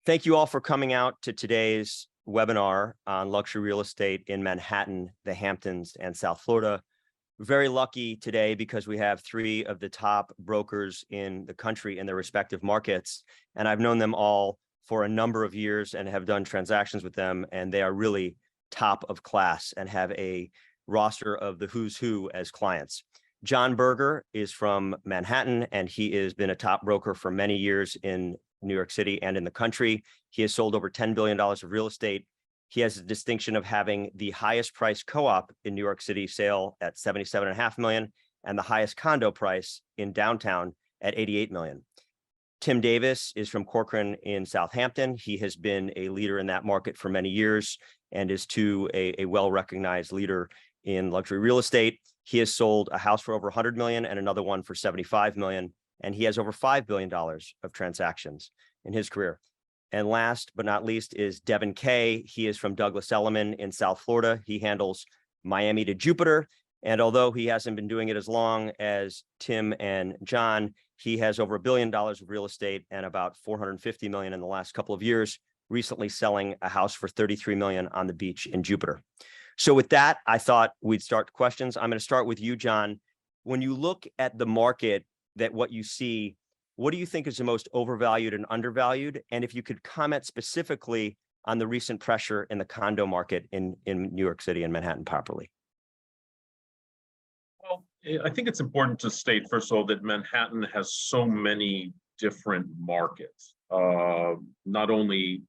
Thank you all for coming out to today's webinar on luxury real estate in Manhattan, the Hamptons, and South Florida. Very lucky today because we have three of the top brokers in the country in their respective markets, and I've known them all for a number of years and have done transactions with them, and they are really top of class and have a roster of the who's who as clients. John Berger is from Manhattan, and he has been a top broker for many years in New York City and in the country. He has sold over $10 billion of real estate. He has the distinction of having the highest price co-op in New York City sale at $77.5 million and the highest condo price in downtown at $88 million. Tim Davis is from Corcoran in Southampton. He has been a leader in that market for many years and is too a well-recognized leader in luxury real estate. He has sold a house for over $100 million and another one for $75 million. And he has over $5 billion of transactions in his career. And last but not least is Devin Kay. He is from Douglas Elliman in South Florida. He handles Miami to Jupiter. And although he hasn't been doing it as long as Tim and John, he has over $1 billion of real estate and about $450 million in the last couple of years, recently selling a house for $33 million on the beach in Jupiter. So with that, I thought we'd start questions. I'm going to start with you, John. When you look at the market, that what you see, what do you think is the most overvalued and undervalued? And if you could comment specifically on the recent pressure in the condo market in New York City and Manhattan properly. Well, I think it's important to state, first of all, that Manhattan has so many different markets, not only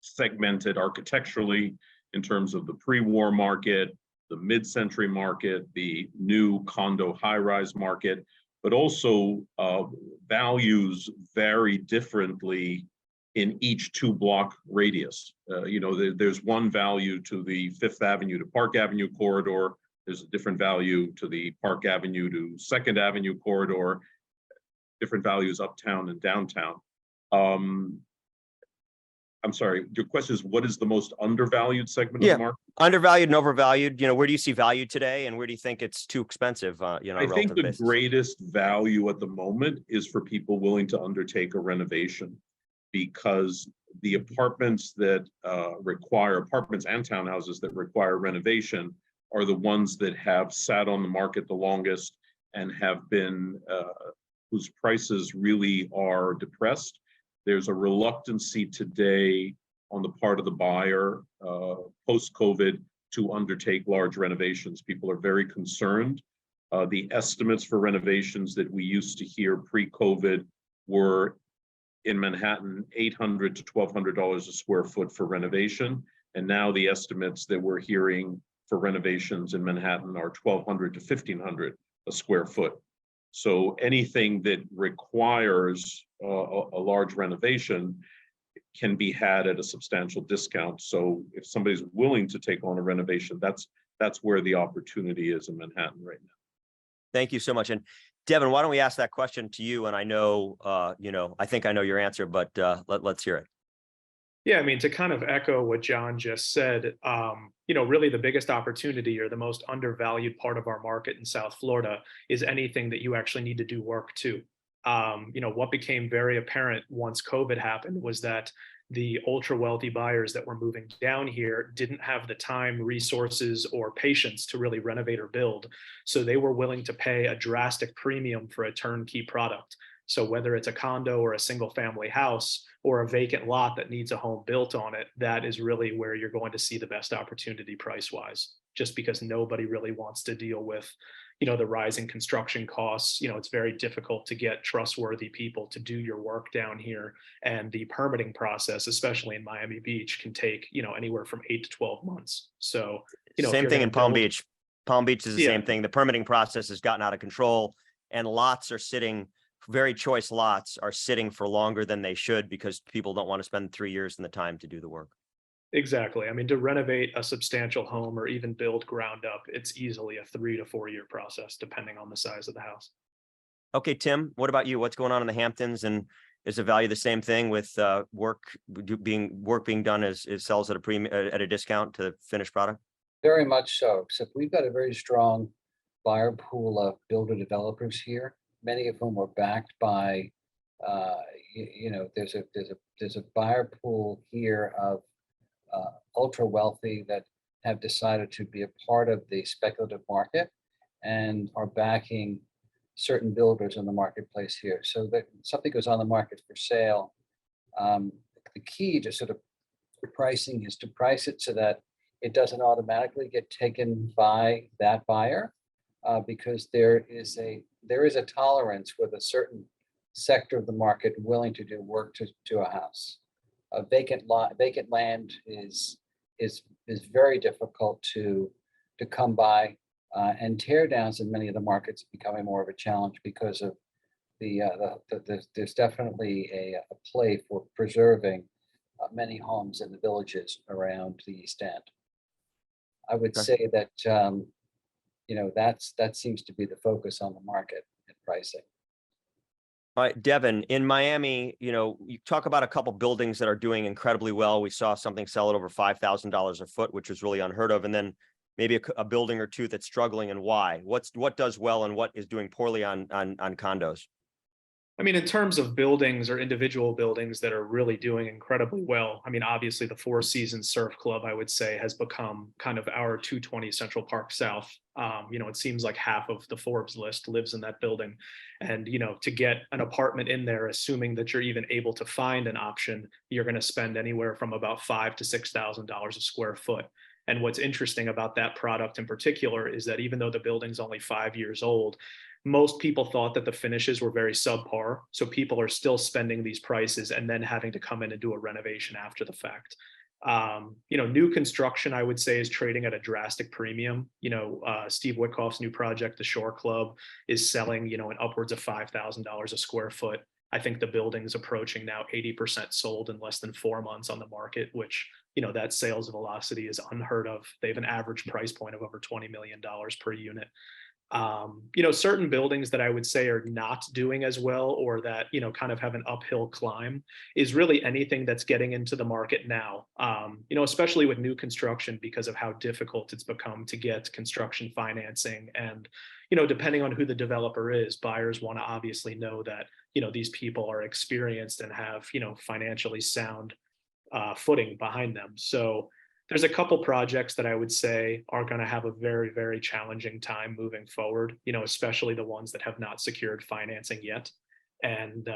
segmented architecturally in terms of the pre-war market, the mid-century market, the new condo high-rise market, but also values vary differently in each 2-block radius. There's one value to the Fifth Avenue to Park Avenue corridor. There's a different value to the Park Avenue to Second Avenue corridor, different values uptown and downtown. I'm sorry, your question is what is the most undervalued segment of the market? Undervalued and overvalued. Where do you see value today, and where do you think it's too expensive? I think the greatest value at the moment is for people willing to undertake a renovation, because the apartments that apartments and townhouses that require renovation are the ones that have sat on the market the longest and have been whose prices really are depressed. There's a reluctancy today on the part of the buyer post-COVID to undertake large renovations. People are very concerned. The estimates for renovations that we used to hear pre-COVID were in Manhattan, $800 to $1,200 a square foot for renovation. And now the estimates that we're hearing for renovations in Manhattan are $1,200 to $1,500 a square foot. So anything that requires a large renovation can be had at a substantial discount. So if somebody's willing to take on a renovation, that's where the opportunity is in Manhattan right now. Thank you so much. And Devin, why don't we ask that question to you? And I know, I think I know your answer, but let's hear it. Yeah, I mean, to kind of echo what John just said, really the biggest opportunity or the most undervalued part of our market in South Florida is anything that you actually need to do work to. What became very apparent once COVID happened was that the ultra wealthy buyers that were moving down here didn't have the time, resources, or patience to really renovate or build. So they were willing to pay a drastic premium for a turnkey product. So whether it's a condo or a single family house or a vacant lot that needs a home built on it, that is really where you're going to see the best opportunity price-wise, just because nobody really wants to deal with, the rising construction costs. It's very difficult to get trustworthy people to do your work down here. And the permitting process, especially in Miami Beach, can take, anywhere from 8 to 12 months. So, same thing in Palm Beach. Palm Beach is the same thing. The permitting process has gotten out of control, and lots are sitting. Very choice lots are sitting for longer than they should because people don't want to spend 3 years in the time to do the work. Exactly. I mean, to renovate a substantial home or even build ground up, it's easily a 3 to 4 year process, depending on the size of the house. Okay, Tim, what about you? What's going on in the Hamptons, and is the value the same thing with work being done as it sells at a discount to the finished product? Very much so, except we've got a very strong buyer pool of builder developers here, many of whom are backed by, there's a there's a buyer pool here of ultra wealthy that have decided to be a part of the speculative market and are backing certain builders in the marketplace here. So that something goes on the market for sale. The key to sort of pricing is to price it so that it doesn't automatically get taken by that buyer, because there is a tolerance with a certain sector of the market willing to do work to a house. A vacant land is very difficult to come by, and tear downs in many of the markets becoming more of a challenge because of there's definitely a play for preserving many homes in the villages around the East End. I would Okay. say that that seems to be the focus on the market and pricing. All right, Devin, in Miami, you talk about a couple buildings that are doing incredibly well. We saw something sell at over $5,000 a foot, which was really unheard of. And then maybe a building or two that's struggling, and why? What does well and what is doing poorly on condos? I mean, in terms of buildings or individual buildings that are really doing incredibly well, I mean, obviously the Four Seasons Surf Club, I would say, has become kind of our 220 Central Park South. It seems like half of the Forbes list lives in that building. And, to get an apartment in there, assuming that you're even able to find an option, you're going to spend anywhere from about $5,000 to $6,000 a square foot. And what's interesting about that product in particular is that even though the building's only 5 years old, most people thought that the finishes were very subpar. So people are still spending these prices and then having to come in and do a renovation after the fact. New construction, I would say, is trading at a drastic premium. Steve Wickoff's new project, the Shore Club, is selling, in upwards of $5,000 a square foot. I think the building's approaching now 80% sold in less than 4 months on the market, which, that sales velocity is unheard of. They have an average price point of over $20 million per unit. Certain buildings that I would say are not doing as well, or that, kind of have an uphill climb, is really anything that's getting into the market now, especially with new construction, because of how difficult it's become to get construction financing. And, depending on who the developer is, buyers want to obviously know that, these people are experienced and have, financially sound footing behind them. So there's a couple projects that I would say are going to have a very, very challenging time moving forward, especially the ones that have not secured financing yet. And,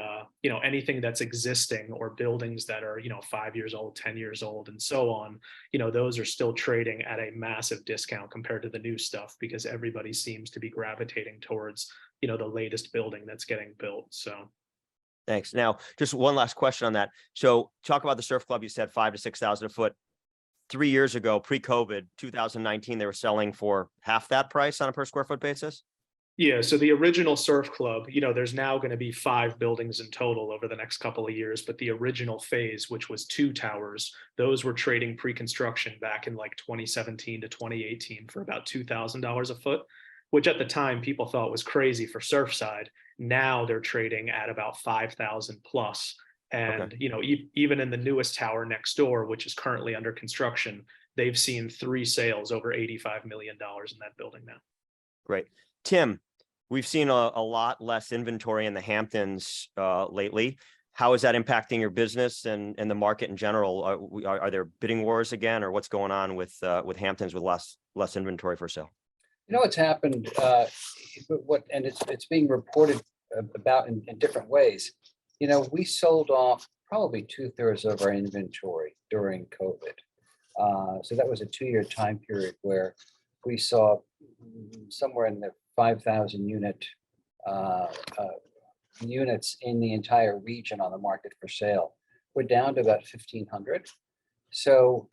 anything that's existing, or buildings that are, 5 years old, 10 years old, and so on, those are still trading at a massive discount compared to the new stuff, because everybody seems to be gravitating towards, the latest building that's getting built. So. Thanks. Now, just one last question on that. So talk about the surf club. You said 5,000 to 6,000 a foot. 3 years ago, pre-COVID, 2019, they were selling for half that price on a per square foot basis? Yeah, so the original surf club, there's now going to be 5 buildings in total over the next couple of years, but the original phase, which was 2 towers, those were trading pre-construction back in like 2017 to 2018 for about $2,000 a foot, which at the time people thought was crazy for Surfside. Now they're trading at about 5,000 plus. And, Okay. Even in the newest tower next door, which is currently under construction, they've seen 3 sales over $85 million in that building now. Great. Tim, we've seen a lot less inventory in the Hamptons lately. How is that impacting your business and the market in general? Are there bidding wars again, or what's going on with Hamptons with less inventory for sale? What's happened, and it's being reported about in different ways. We sold off probably 2/3 of our inventory during COVID. So that was a 2-year time period where we saw somewhere in the 5,000 units in the entire region on the market for sale. We're down to about 1,500. So,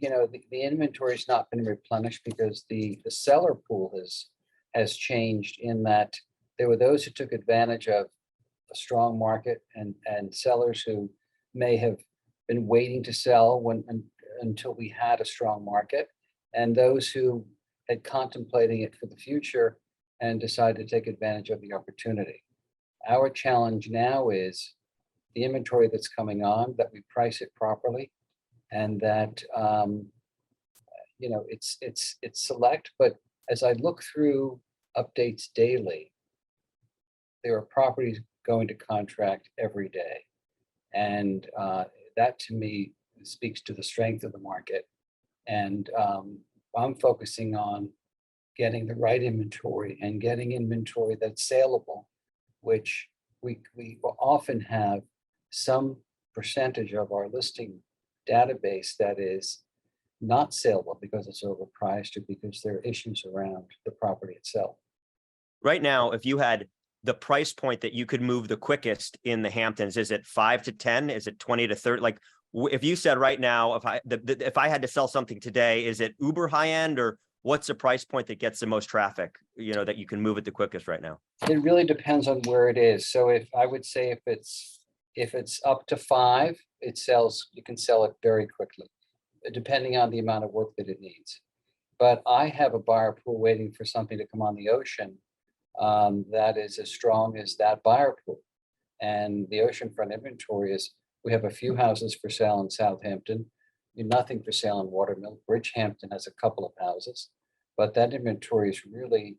the inventory's not been replenished because the seller pool has changed, in that there were those who took advantage of a strong market, and sellers who may have been waiting to sell until we had a strong market, and those who had contemplating it for the future and decided to take advantage of the opportunity. Our challenge now is the inventory that's coming on, that we price it properly, and that it's select. But as I look through updates daily, there are properties going to contract every day. And that to me speaks to the strength of the market. And I'm focusing on getting the right inventory and getting inventory that's saleable, which we will often have some percentage of our listing database that is not saleable because it's overpriced or because there are issues around the property itself. Right now, if you had the price point that you could move the quickest in the Hamptons, is it 5 to 10? Is it 20 to 30? Like, if you said right now, if I had to sell something today, is it uber high end, or what's the price point that gets the most traffic, you know, that you can move it the quickest right now? It really depends on where it is. So if I would say if it's up to 5, it sells, you can sell it very quickly, depending on the amount of work that it needs. But I have a buyer pool waiting for something to come on the ocean that is as strong as that buyer pool. And the oceanfront inventory is, we have a few houses for sale in Southampton, nothing for sale in Watermill. Bridgehampton has a couple of houses, but that inventory has really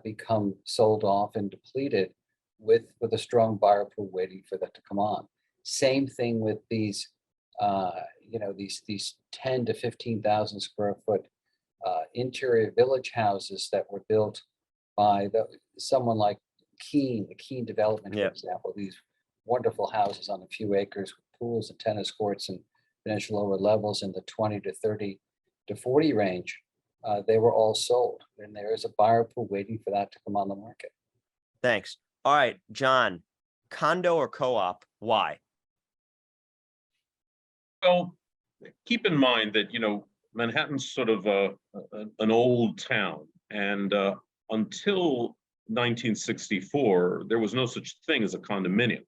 become sold off and depleted with a strong buyer pool waiting for that to come on. Same thing with these, these 10 to 15,000 square foot interior village houses that were built by someone like the Keene development, for example. These wonderful houses on a few acres with pools and tennis courts and potential lower levels in the 20 to 30 to 40 range. They were all sold, and there is a buyer pool waiting for that to come on the market. Thanks. All right, John, condo or co-op, why? Well, keep in mind that, Manhattan's sort of an old town, and until 1964, there was no such thing as a condominium.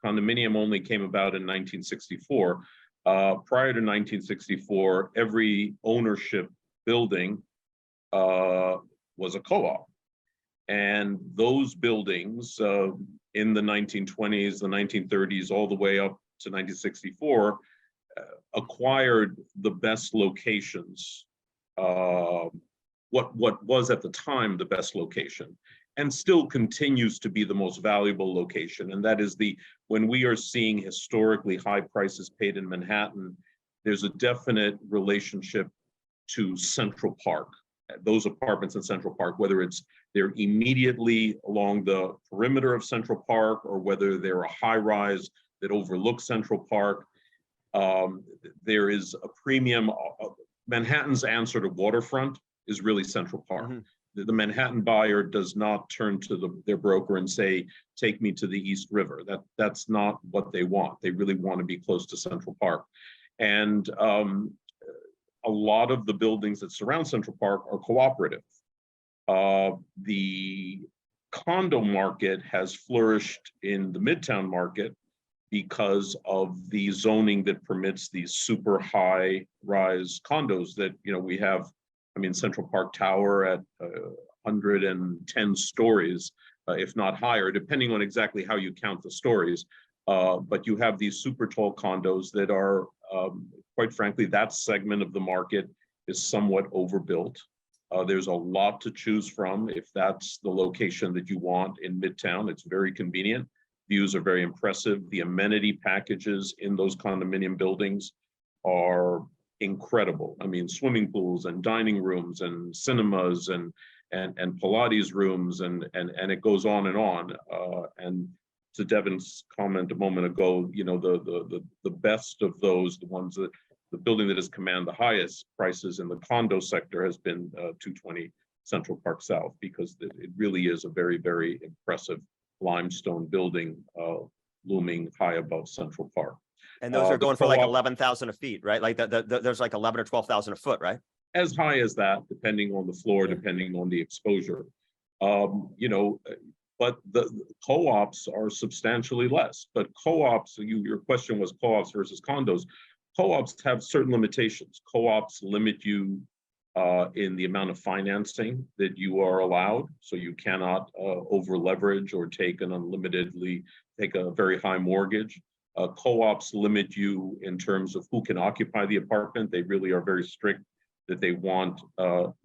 Condominium only came about in 1964. Prior to 1964, every ownership building was a co-op. And those buildings in the 1920s, the 1930s, all the way up to 1964, acquired the best locations, what was at the time the best location, and still continues to be the most valuable location. And that is when we are seeing historically high prices paid in Manhattan, there's a definite relationship to Central Park. Those apartments in Central Park, whether they're immediately along the perimeter of Central Park or whether they're a high rise that overlooks Central Park, there is a premium. Manhattan's answer to waterfront is really Central Park. Mm-hmm. The Manhattan buyer does not turn to their broker and say, take me to the East River. That's not what they want. They really want to be close to Central Park. And a lot of the buildings that surround Central Park are cooperative. The condo market has flourished in the Midtown market because of the zoning that permits these super high rise condos that, we have. I mean, Central Park Tower at 110 stories, if not higher, depending on exactly how you count the stories. But you have these super tall condos that are, quite frankly, that segment of the market is somewhat overbuilt. There's a lot to choose from if that's the location that you want in Midtown. It's very convenient. Views are very impressive. The amenity packages in those condominium buildings are incredible. I mean, swimming pools and dining rooms and cinemas and Pilates rooms and it goes on and on. And to Devin's comment a moment ago, the best of those, the building that has commanded the highest prices in the condo sector has been 220 Central Park South, because it really is a very, very impressive limestone building looming high above Central Park. And those are going for like 11,000 a feet, right? Like there's like 11 or 12,000 a foot, right? As high as that, depending on the floor, depending on the exposure. But the co-ops are substantially less. But co-ops, your question was co-ops versus condos. Co-ops have certain limitations. Co-ops limit you in the amount of financing that you are allowed. So you cannot over leverage or take a very high mortgage. Co-ops limit you in terms of who can occupy the apartment. They really are very strict that they want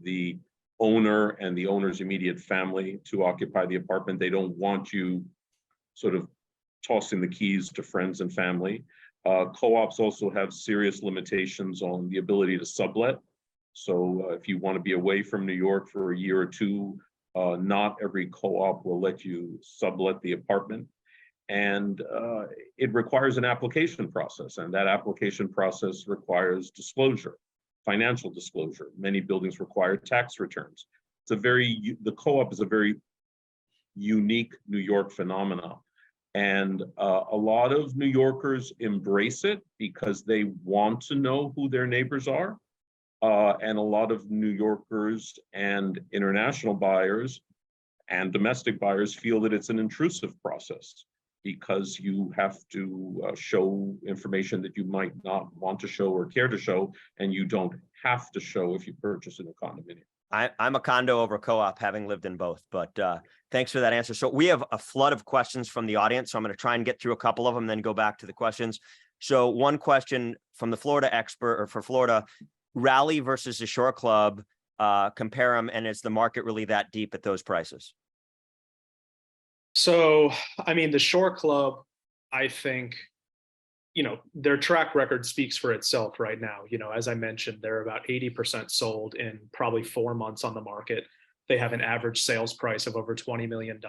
the owner and the owner's immediate family to occupy the apartment. They don't want you sort of tossing the keys to friends and family. Co-ops also have serious limitations on the ability to sublet. So if you want to be away from New York for a year or two, not every co-op will let you sublet the apartment. And it requires an application process, and that application process requires disclosure, financial disclosure. Many buildings require tax returns. The co-op is a very unique New York phenomenon. And a lot of New Yorkers embrace it because they want to know who their neighbors are. And a lot of New Yorkers and international buyers and domestic buyers feel that it's an intrusive process because you have to show information that you might not want to show or care to show, and you don't have to show if you purchase in a condominium. I'm a condo over co-op, having lived in both, but thanks for that answer. So we have a flood of questions from the audience, so I'm going to try and get through a couple of them, then go back to the questions. So one question from the Florida expert, or for Florida, Raleigh versus the Shore Club, compare them, and is the market really that deep at those prices? So, I mean, the Shore Club, I think, their track record speaks for itself right now. As I mentioned, they're about 80% sold in probably 4 months on the market. They have an average sales price of over $20 million.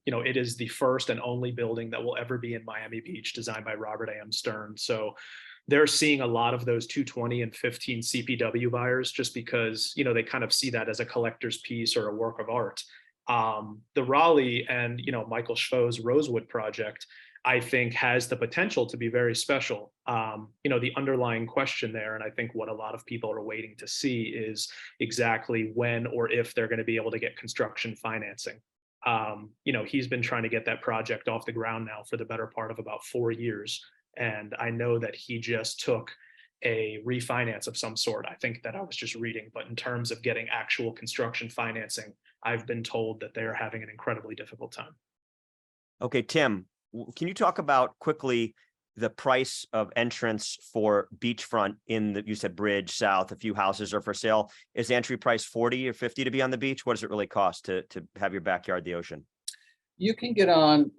It is the first and only building that will ever be in Miami Beach, designed by Robert A.M. Stern. So they're seeing a lot of those 220 and 15 CPW buyers just because, they kind of see that as a collector's piece or a work of art. The Raleigh and, Michael Schvo's Rosewood project, I think, has the potential to be very special. The underlying question there, and I think what a lot of people are waiting to see, is exactly when or if they're going to be able to get construction financing. He's been trying to get that project off the ground now for the better part of about 4 years. And I know that he just took a refinance of some sort. I think that I was just reading, but in terms of getting actual construction financing, I've been told that they're having an incredibly difficult time. Okay, Tim, can you talk about quickly the price of entrance for beachfront you said Bridge South, a few houses are for sale. Is the entry price 40 or 50 to be on the beach? What does it really cost to have your backyard the ocean? You can get on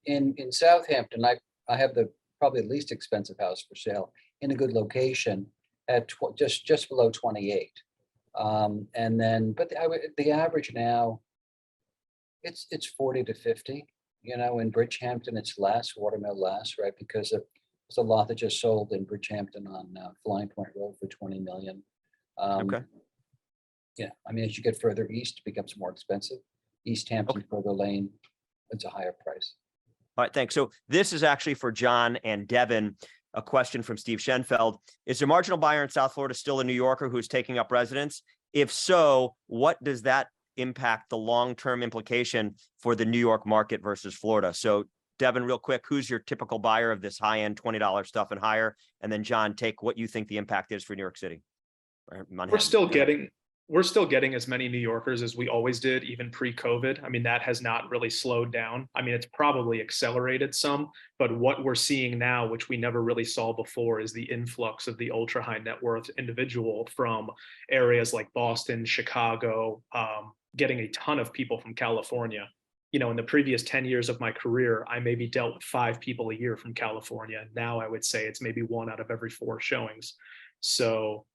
in Southampton. I have probably the least expensive house for sale in a good location at just below 28. And then, but the average now, it's 40 to 50. In Bridgehampton, it's less, Watermill less, right? Because there's a lot that just sold in Bridgehampton on Flying Point Road for 20 million. Okay. Yeah, I mean, as you get further east, it becomes more expensive. East Hampton, Further Lane, it's a higher price. All right, thanks. So this is actually for John and Devin. A question from Steve Schenfeld. Is the marginal buyer in South Florida still a New Yorker who's taking up residence? If so, what does that impact the long-term implication for the New York market versus Florida? So Devin, real quick, who's your typical buyer of this high-end $20 stuff and higher? And then John, take what you think the impact is for New York City. We're still getting as many New Yorkers as we always did, even pre-COVID. I mean, that has not really slowed down. I mean, it's probably accelerated some, but what we're seeing now, which we never really saw before, is the influx of the ultra high net worth individual from areas like Boston, Chicago, getting a ton of people from California. In the previous 10 years of my career, I maybe dealt with 5 people a year from California. Now I would say it's maybe 1 out of every 4 showings. So,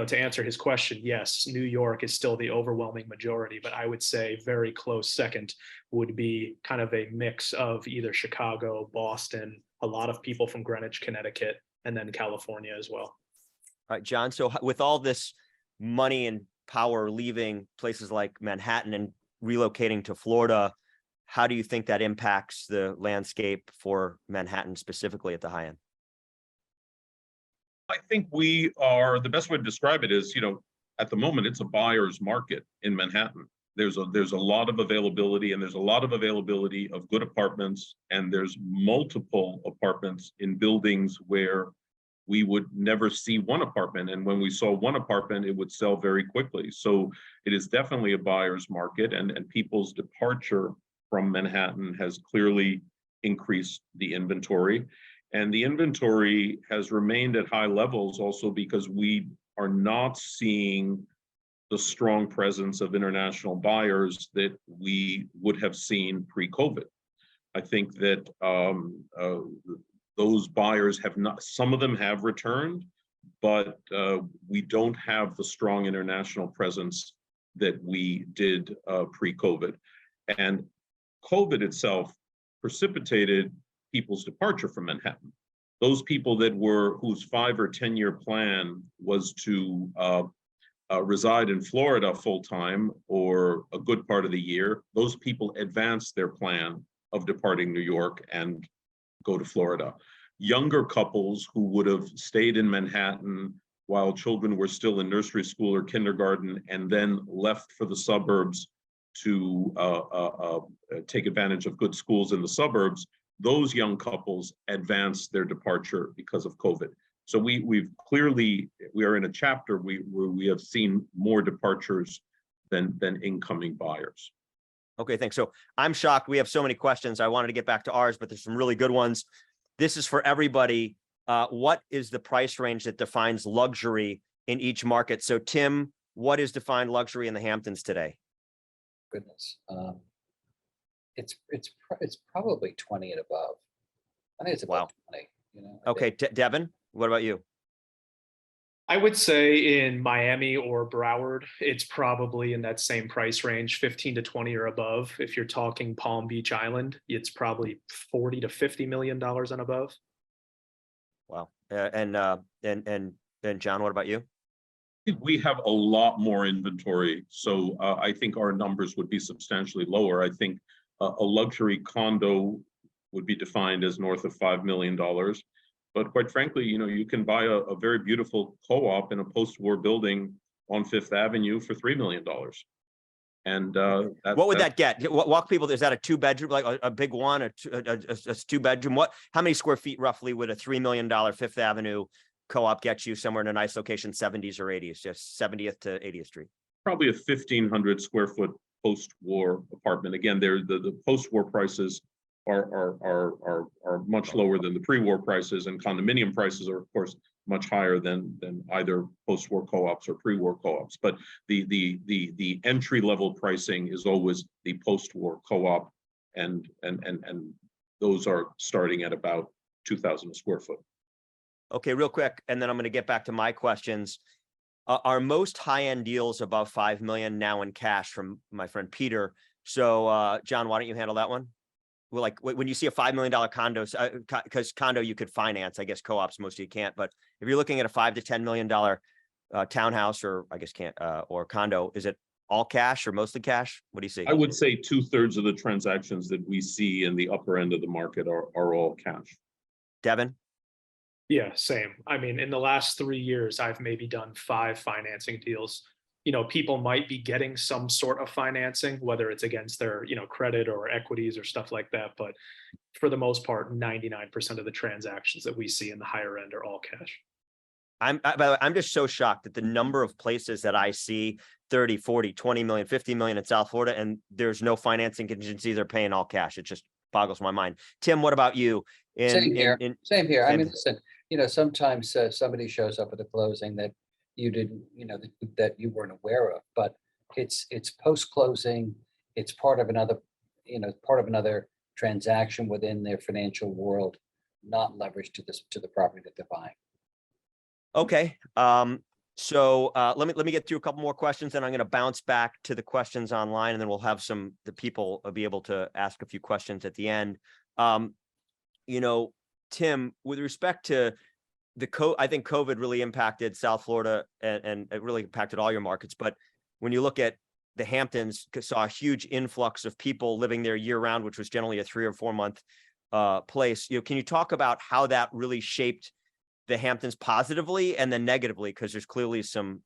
to answer his question, yes, New York is still the overwhelming majority, but I would say very close second would be kind of a mix of either Chicago, Boston, a lot of people from Greenwich, Connecticut, and then California as well. All right, John. So with all this money and power leaving places like Manhattan and relocating to Florida, how do you think that impacts the landscape for Manhattan specifically at the high end? I think the best way to describe it is, at the moment, it's a buyer's market in Manhattan. There's a lot of availability, and there's a lot of availability of good apartments, and there's multiple apartments in buildings where we would never see one apartment. And when we saw one apartment, it would sell very quickly. So it is definitely a buyer's market, and people's departure from Manhattan has clearly increased the inventory. And the inventory has remained at high levels also because we are not seeing the strong presence of international buyers that we would have seen pre-COVID. I think that those buyers have not, some of them have returned, but we don't have the strong international presence that we did pre-COVID. And COVID itself precipitated people's departure from Manhattan. Those people that were, whose 5 or 10 year plan was to reside in Florida full-time or a good part of the year, those people advanced their plan of departing New York and go to Florida. Younger couples who would have stayed in Manhattan while children were still in nursery school or kindergarten and then left for the suburbs to take advantage of good schools in the suburbs, those young couples advanced their departure because of COVID. So we are in a chapter where we have seen more departures than incoming buyers. Okay, thanks. So I'm shocked. We have so many questions. I wanted to get back to ours, but there's some really good ones. This is for everybody. What is the price range that defines luxury in each market? So Tim, what is defined luxury in the Hamptons today? Goodness. It's probably 20 and above. I think it's about 20, you know. Okay, Devin, what about you? I would say in Miami or Broward, it's probably in that same price range, 15 to 20 or above. If you're talking Palm Beach Island, it's probably 40 to $50 million and above. Wow. And John, what about you? We have a lot more inventory, so I think our numbers would be substantially lower. I think a luxury condo would be defined as north of $5 million. But quite frankly, you know, you can buy a very beautiful co-op in a post-war building on Fifth Avenue for $3 million. And what would that get? Walk people. Is that a 2-bedroom, like a big one, a 2-bedroom? How many square feet roughly would a $3 million Fifth Avenue co-op get you somewhere in a nice location, 70s or 80s, just 70th to 80th Street? Probably a 1,500 square foot post-war apartment. Again, the post-war prices are much lower than the pre-war prices, and condominium prices are, of course, much higher than either post-war co-ops or pre-war co-ops. But the entry-level pricing is always the post-war co-op, and those are starting at about 2,000 a square foot. Okay, real quick, and then I'm going to get back to my questions. Are most high-end deals above 5 million now in cash, from my friend Peter? So, John, why don't you handle that one? Well, like when you see a $5 million condo, because condo you could finance, I guess co-ops most of you can't. But if you're looking at a $5 to $10 million townhouse, or I guess can't, or condo, is it all cash or mostly cash? What do you see? I would say 2/3 of the transactions that we see in the upper end of the market are all cash. Devin? Yeah, same. I mean, in the last 3 years, I've maybe done 5 financing deals. You know, people might be getting some sort of financing, whether it's against their, you know, credit or equities or stuff like that. But for the most part, 99% of the transactions that we see in the higher end are all cash. By the way, I'm just so shocked at the number of places that I see 30, 40, 20 million, 50 million in South Florida, and there's no financing contingency. They're paying all cash. It just boggles my mind. Tim, what about you? Same here. I mean, Same. listen, you know, sometimes somebody shows up at the closing that you didn't, you know, that you weren't aware of, but it's post-closing. It's part of another, you know, transaction within their financial world, not leveraged to the property that they're buying. Okay. So let me get through a couple more questions, and I'm going to bounce back to the questions online, and then we'll have the people be able to ask a few questions at the end. You know, Tim, with respect to I think COVID really impacted South Florida, and it really impacted all your markets. But when you look at the Hamptons, saw a huge influx of people living there year round, which was generally a 3 or 4 month place. You know, can you talk about how that really shaped the Hamptons positively and then negatively? Because there's clearly some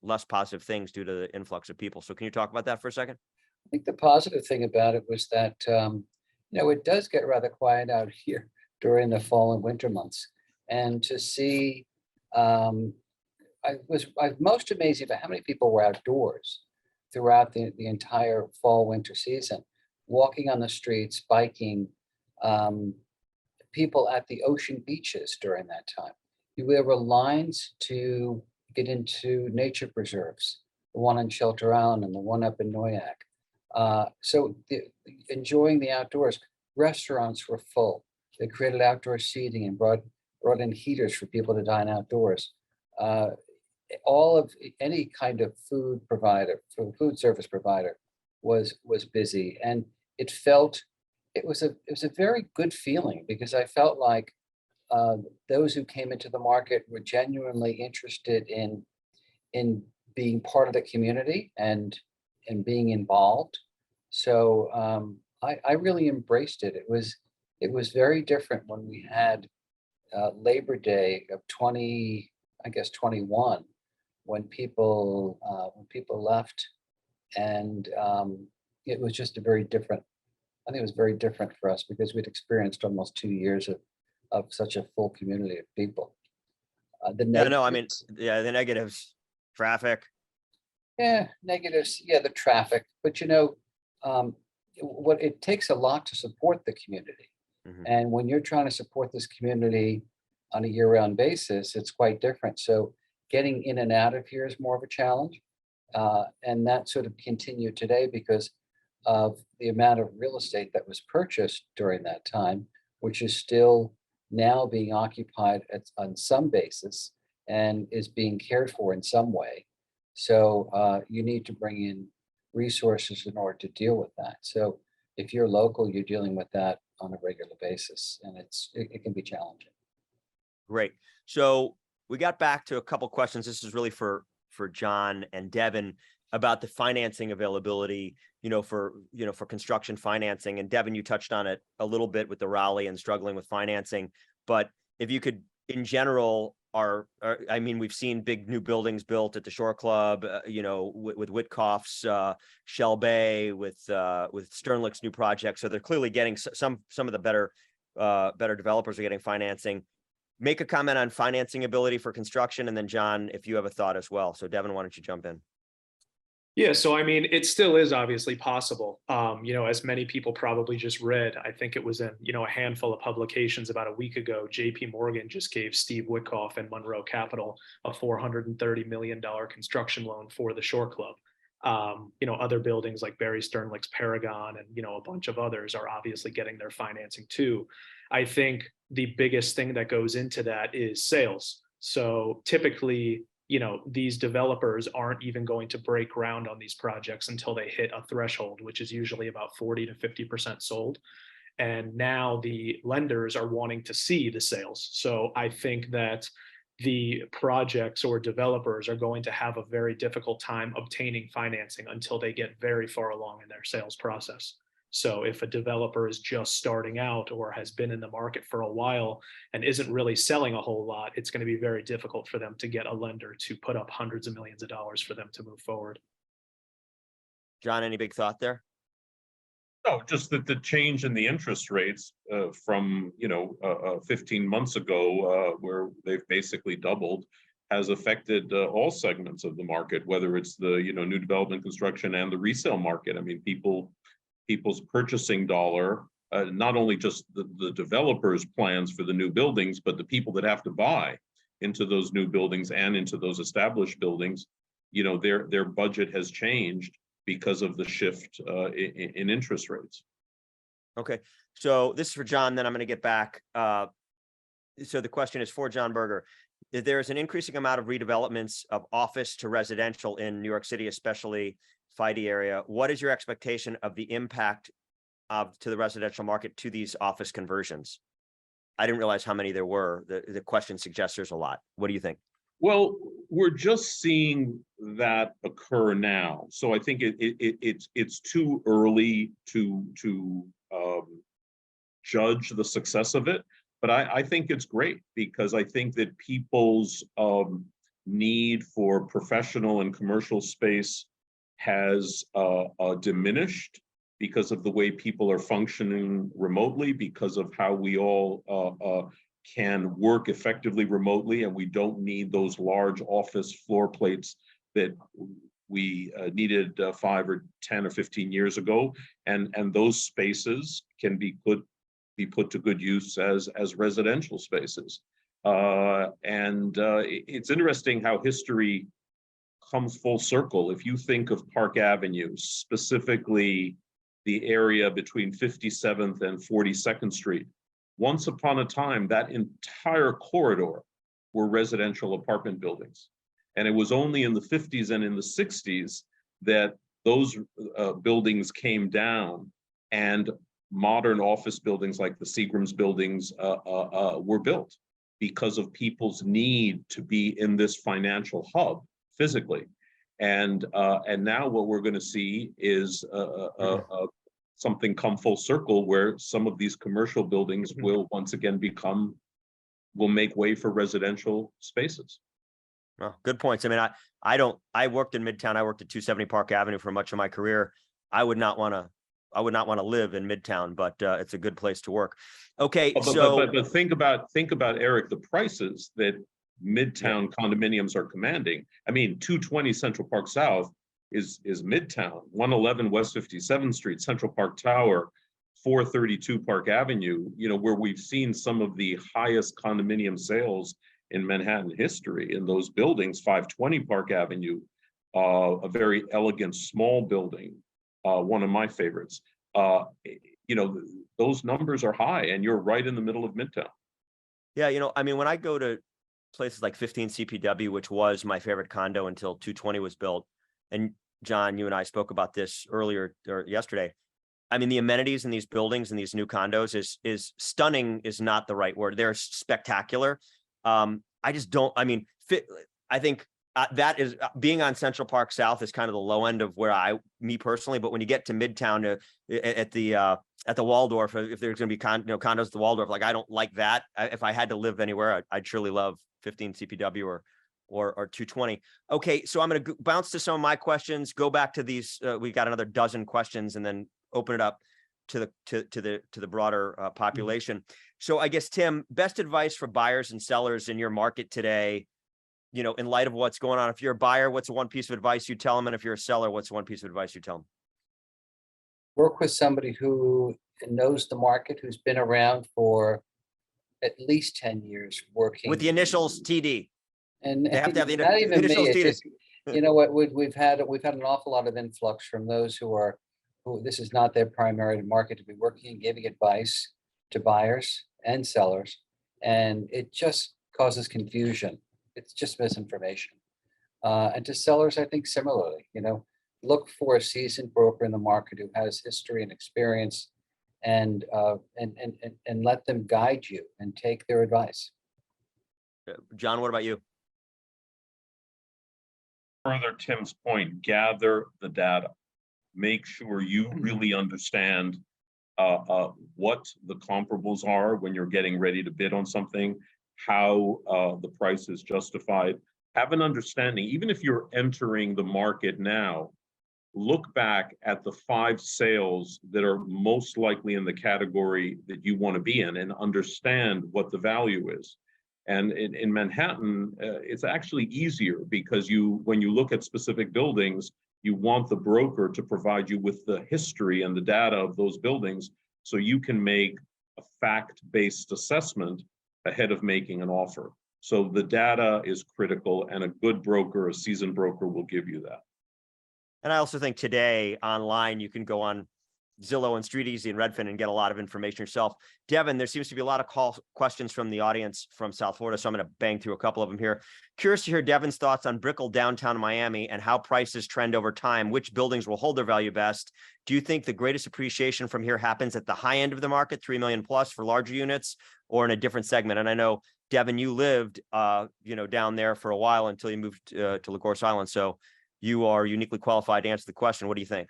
less positive things due to the influx of people. So can you talk about that for a second? I think the positive thing about it was that, you know, it does get rather quiet out here during the fall and winter months. And to see, I was most amazed about how many people were outdoors throughout the entire fall winter season, walking on the streets, biking, people at the ocean beaches during that time. There were lines to get into nature preserves, the one on Shelter Island and the one up in Noyak. Enjoying the outdoors, restaurants were full. They created outdoor seating and brought in heaters for people to dine outdoors. All of any kind of food provider, food service provider, was busy, and it was a very good feeling because I felt like those who came into the market were genuinely interested in being part of the community and being involved. So I really embraced it. It was very different when we had Labor Day of 21, when people left, and it was just a very different. I think it was very different for us because we'd experienced almost 2 years of such a full community of people. Yeah, no, I mean, yeah, the negatives, traffic. Yeah, negatives. Yeah, the traffic. But what it takes a lot to support the community. Mhm. And when you're trying to support this community on a year-round basis, it's quite different. So getting in and out of here is more of a challenge. And that sort of continued today because of the amount of real estate that was purchased during that time, which is still now being occupied on some basis and is being cared for in some way. So you need to bring in resources in order to deal with that. So if you're local, you're dealing with that on a regular basis, and it can be challenging. Great. So we got back to a couple questions. This is really for John and Devin about the financing availability, for construction financing. And Devin, you touched on it a little bit with the Raleigh and struggling with financing. But if you could, in general, I mean, we've seen big new buildings built at the Shore Club, with Witkoff's Shell Bay, with Sternlicht's new project. So they're clearly getting some of the better developers are getting financing. Make a comment on financing ability for construction, and then John, if you have a thought as well. So Devin, why don't you jump in? Yeah, so I mean, it still is obviously possible. As many people probably just read, I think it was in, a handful of publications about a week ago, JP Morgan just gave Steve Witkoff and Monroe Capital a $430 million construction loan for the Shore Club. Other buildings like Barry Sternlicht's Paragon and, a bunch of others are obviously getting their financing too. I think the biggest thing that goes into that is sales. So typically, these developers aren't even going to break ground on these projects until they hit a threshold, which is usually about 40 to 50% sold. And now the lenders are wanting to see the sales. So I think that the projects or developers are going to have a very difficult time obtaining financing until they get very far along in their sales process. So if a developer is just starting out or has been in the market for a while and isn't really selling a whole lot, it's going to be very difficult for them to get a lender to put up hundreds of millions of dollars for them to move forward. John, any big thought there? No, just that the change in the interest rates from 15 months ago, where they've basically doubled, has affected all segments of the market, whether it's the new development construction and the resale market. I mean, people's purchasing dollar, not only just the developers' plans for the new buildings, but the people that have to buy into those new buildings and into those established buildings, their budget has changed because of the shift in interest rates. Okay, so this is for John, then I'm going to get back. So the question is for John Berger. There's an increasing amount of redevelopments of office to residential in New York City, especially FIDE area. What is your expectation of the impact to the residential market to these office conversions? I didn't realize how many there were. The question suggests there's a lot. What do you think? Well, we're just seeing that occur now. So I think it's too early to judge the success of it. But I think it's great because I think that people's need for professional and commercial space has diminished because of the way people are functioning remotely, because of how we all can work effectively remotely, and we don't need those large office floor plates that we needed 5 or 10 or 15 years ago. And those spaces can be put to good use as residential spaces. It's interesting how history comes full circle. If you think of Park Avenue, specifically the area between 57th and 42nd Street, once upon a time, that entire corridor were residential apartment buildings. And it was only in the 50s and in the 60s that those buildings came down and modern office buildings like the Seagram's buildings were built because of people's need to be in this financial hub physically. And now what we're going to see is something come full circle where some of these commercial buildings will once again will make way for residential spaces. Well, good points. I mean, I worked in Midtown. I worked at 270 Park Avenue for much of my career. I would not want to live in Midtown, but it's a good place to work. Okay, but think about Eric, the prices that Midtown condominiums are commanding. I mean, 220 Central Park South is Midtown, 111 West 57th Street, Central Park Tower, 432 Park Avenue, where we've seen some of the highest condominium sales in Manhattan history in those buildings. 520 Park Avenue, a very elegant small building, one of my favorites. Those numbers are high, and you're right in the middle of Midtown. Yeah, I mean, when I go to places like 15 CPW, which was my favorite condo until 220 was built, and John, you and I spoke about this earlier or yesterday. I mean, the amenities in these buildings and these new condos is stunning is not the right word. They're spectacular. I just don't, I mean, I think that is being on Central Park South is kind of the low end of where me personally, but when you get to Midtown at the Waldorf, if there's going to be condos at the Waldorf, like, I don't like that. If I had to live anywhere, I'd surely love 15 CPW or 220. Okay. So I'm going to bounce to some of my questions, go back to these. We got another dozen questions and then open it up to the broader population. So I guess, Tim, best advice for buyers and sellers in your market today, in light of what's going on. If you're a buyer, what's the one piece of advice you tell them? And if you're a seller, what's the one piece of advice you tell them? Work with somebody who knows the market, who's been around for at least 10 years working. With the initials TD. And they have to have the not even initials me, TD. just, you know what, we've had an awful lot of influx from those who this is not their primary market to be working and giving advice to buyers and sellers. And it just causes confusion. It's just misinformation. And to sellers, I think similarly, look for a seasoned broker in the market who has history and experience, and let them guide you and take their advice. John, what about you? Further Tim's point, gather the data. Make sure you really understand what the comparables are when you're getting ready to bid on something, how the price is justified. Have an understanding, even if you're entering the market now, look back at the 5 sales that are most likely in the category that you want to be in and understand what the value is. And in Manhattan, it's actually easier because when you look at specific buildings, you want the broker to provide you with the history and the data of those buildings so you can make a fact-based assessment ahead of making an offer. So the data is critical, and a good broker, a seasoned broker, will give you that. And I also think today online, you can go on Zillow and StreetEasy and Redfin and get a lot of information yourself. Devin, there seems to be a lot of questions from the audience from South Florida, so I'm going to bang through a couple of them here. Curious to hear Devin's thoughts on Brickell downtown Miami and how prices trend over time. Which buildings will hold their value best? Do you think the greatest appreciation from here happens at the high end of the market, 3 million plus for larger units, or in a different segment? And I know, Devin, you lived down there for a while until you moved to Lagos Island, so you are uniquely qualified to answer the question. What do you think?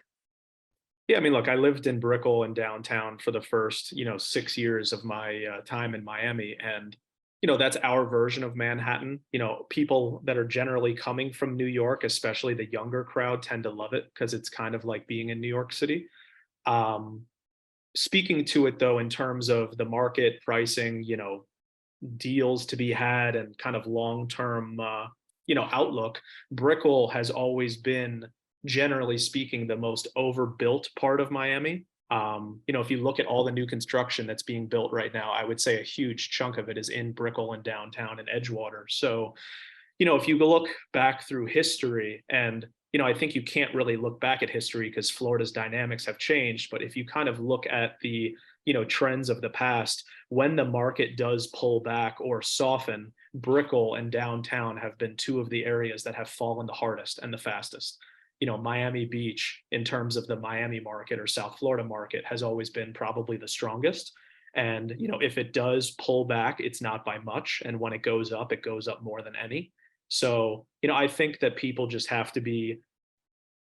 Yeah, I mean, look, I lived in Brickell and downtown for the first, 6 years of my time in Miami. And, that's our version of Manhattan. People that are generally coming from New York, especially the younger crowd, tend to love it because it's kind of like being in New York City. Speaking to it, though, in terms of the market pricing, deals to be had and kind of long-term, outlook, Brickell has always been, generally speaking, the most overbuilt part of Miami. If you look at all the new construction that's being built right now, I would say a huge chunk of it is in Brickell and downtown and Edgewater. So, if you look back through history, and I think you can't really look back at history because Florida's dynamics have changed, but if you kind of look at the trends of the past, when the market does pull back or soften, Brickell and downtown have been two of the areas that have fallen the hardest and the fastest. Miami Beach, in terms of the Miami market or South Florida market, has always been probably the strongest. And if it does pull back, it's not by much, and when it goes up more than any. So I think that people just have to be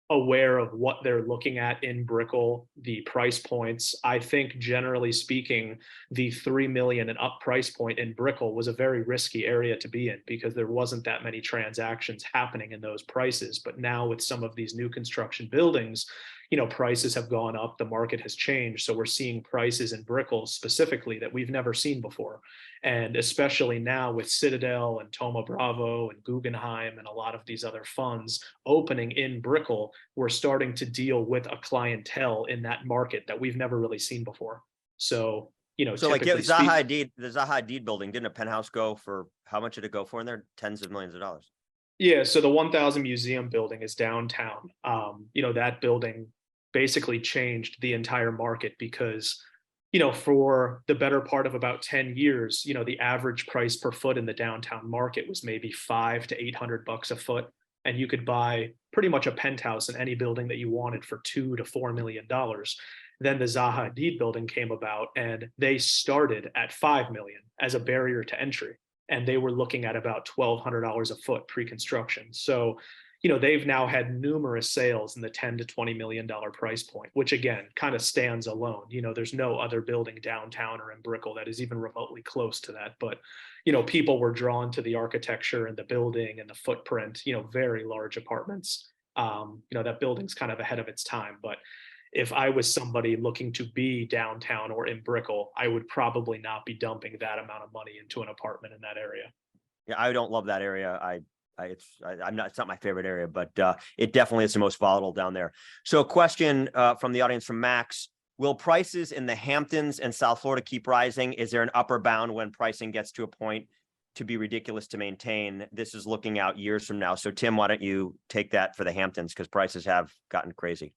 aware of what they're looking at in Brickell, the price points. I think generally speaking, the 3 million and up price point in Brickell was a very risky area to be in because there wasn't that many transactions happening in those prices. But now with some of these new construction buildings, prices have gone up, the market has changed. So we're seeing prices in Brickell specifically that we've never seen before. And especially now with Citadel and Thoma Bravo and Guggenheim and a lot of these other funds opening in Brickell, we're starting to deal with a clientele in that market that we've never really seen before. So, So like typically the Zaha Hadid building, didn't a penthouse go for, how much did it go for in there? Tens of millions of dollars. Yeah, so the 1000 Museum building is downtown. That building basically changed the entire market because, for the better part of about 10 years, the average price per foot in the downtown market was maybe $500 to $800 a foot. And you could buy pretty much a penthouse in any building that you wanted for $2 to $4 million. Then the Zaha Hadid building came about and they started at $5 million as a barrier to entry. And they were looking at about $1,200 a foot pre-construction. So, they've now had numerous sales in the $10 to $20 million price point, which again, kind of stands alone. There's no other building downtown or in Brickell that is even remotely close to that. But, people were drawn to the architecture and the building and the footprint, very large apartments. That building's kind of ahead of its time. But if I was somebody looking to be downtown or in Brickell, I would probably not be dumping that amount of money into an apartment in that area. Yeah, I don't love that area. I'm not, it's not my favorite area, but it definitely is the most volatile down there. So a question from the audience from Max: will prices in the Hamptons and South Florida keep rising? Is there an upper bound when pricing gets to a point to be ridiculous to maintain? This is looking out years from now. So Tim, why don't you take that for the Hamptons, because prices have gotten crazy.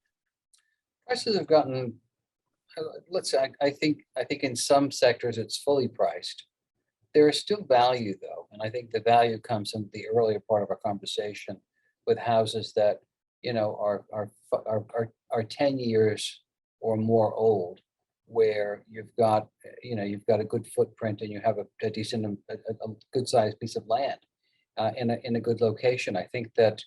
Prices have gotten, let's say, I think in some sectors it's fully priced. There is still value though, and I think the value comes in the earlier part of our conversation with houses that are 10 years or more old, where you've got a good footprint and you have a decent, a good sized piece of land in a good location. I think that